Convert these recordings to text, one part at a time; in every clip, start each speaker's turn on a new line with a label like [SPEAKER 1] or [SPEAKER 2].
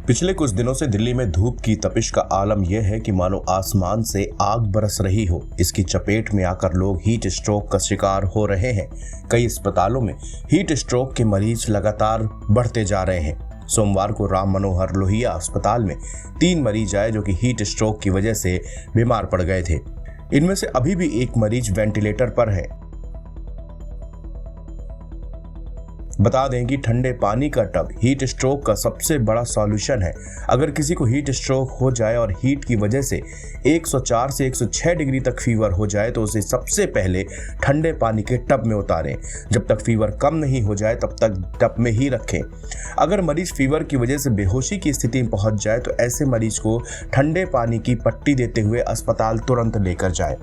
[SPEAKER 1] पिछले कुछ दिनों से दिल्ली में धूप की तपिश का आलम यह है कि मानो आसमान से आग बरस रही हो। इसकी चपेट में आकर लोग हीट स्ट्रोक का शिकार हो रहे हैं। कई अस्पतालों में हीट स्ट्रोक के मरीज लगातार बढ़ते जा रहे हैं। सोमवार को राम मनोहर लोहिया अस्पताल में 3 मरीज आए जो कि हीट स्ट्रोक की वजह से बीमार पड़ गए थे। इनमें से अभी भी एक मरीज वेंटिलेटर पर है। बता दें कि ठंडे पानी का टब हीट स्ट्रोक का सबसे बड़ा सॉल्यूशन है। अगर किसी को हीट स्ट्रोक हो जाए और हीट की वजह से 104 से 106 डिग्री तक फीवर हो जाए तो उसे सबसे पहले ठंडे पानी के टब में उतारें। जब तक फीवर कम नहीं हो जाए तब तक टब में ही रखें। अगर मरीज फीवर की वजह से बेहोशी की स्थिति में पहुंच जाए तो ऐसे मरीज को ठंडे पानी की पट्टी देते हुए अस्पताल तुरंत लेकर जाए।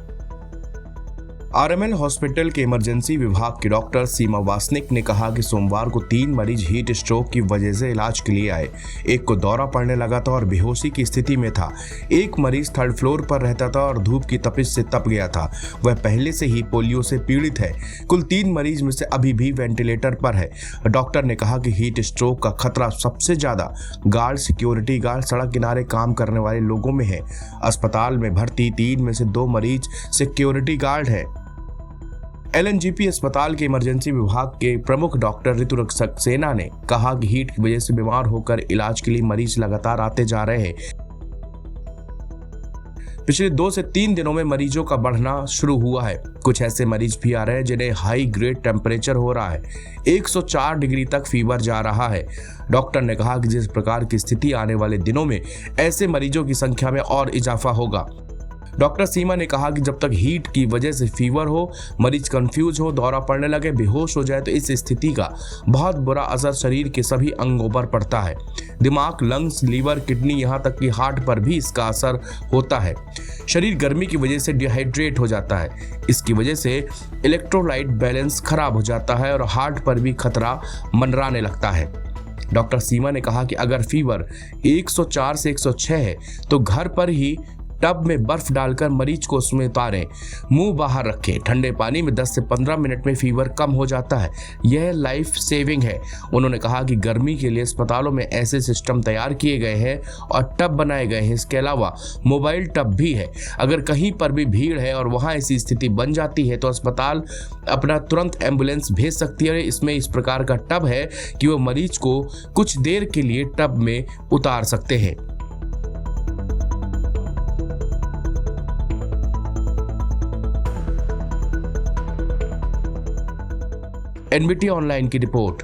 [SPEAKER 1] आरएमएल हॉस्पिटल के इमरजेंसी विभाग की डॉक्टर सीमा वासनिक ने कहा कि सोमवार को 3 मरीज हीट स्ट्रोक की वजह से इलाज के लिए आए। एक को दौरा पड़ने लगा था और बेहोशी की स्थिति में था। एक मरीज 3rd फ्लोर पर रहता था और धूप की तपिश से तप गया था। वह पहले से ही पोलियो से पीड़ित है। कुल 3 मरीज में से अभी भी वेंटिलेटर पर है। डॉक्टर ने कहा कि हीट स्ट्रोक का खतरा सबसे ज्यादा गार्ड, सिक्योरिटी गार्ड, सड़क किनारे काम करने वाले लोगों में है। अस्पताल में भर्ती 3 में से 2 मरीज सिक्योरिटी गार्ड है। एलएनजेपी अस्पताल के इमरजेंसी विभाग के प्रमुख डॉक्टर ऋतु सक्सेना ने कहा कि हीट की वजह से बीमार होकर इलाज के लिए मरीज लगातार आते जा रहे हैं। पिछले 2 से 3 दिनों में मरीजों का बढ़ना शुरू हुआ है। कुछ ऐसे मरीज भी आ रहे हैं जिन्हें हाई ग्रेड टेम्परेचर हो रहा है। 104 डिग्री तक फीवर जा रहा है। डॉक्टर ने कहा कि जिस प्रकार की स्थिति आने वाले दिनों में ऐसे मरीजों की संख्या में और इजाफा होगा। डॉक्टर सीमा ने कहा कि जब तक हीट की वजह से फीवर हो, मरीज कंफ्यूज हो, दौरा पड़ने लगे, बेहोश हो जाए तो इस स्थिति का बहुत बुरा असर शरीर के सभी अंगों पर पड़ता है। दिमाग, लंग्स, लीवर, किडनी, यहाँ तक कि हार्ट पर भी इसका असर होता है। शरीर गर्मी की वजह से डिहाइड्रेट हो जाता है। इसकी वजह से इलेक्ट्रोलाइट बैलेंस खराब हो जाता है और हार्ट पर भी खतरा मंडराने लगता है। डॉक्टर सीमा ने कहा कि अगर फीवर 104 से 106 है तो घर पर ही टब में बर्फ डालकर मरीज को उसमें उतारें। मुंह बाहर रखें। ठंडे पानी में 10 से 15 मिनट में फीवर कम हो जाता है। यह लाइफ सेविंग है। उन्होंने कहा कि गर्मी के लिए अस्पतालों में ऐसे सिस्टम तैयार किए गए हैं और टब बनाए गए हैं। इसके अलावा मोबाइल टब भी है। अगर कहीं पर भी भीड़ है और वहां ऐसी स्थिति बन जाती है तो अस्पताल अपना तुरंत एम्बुलेंस भेज सकती है। इसमें इस प्रकार का टब है कि वो मरीज को कुछ देर के लिए टब में उतार सकते हैं। एनबीटी ऑनलाइन की रिपोर्ट।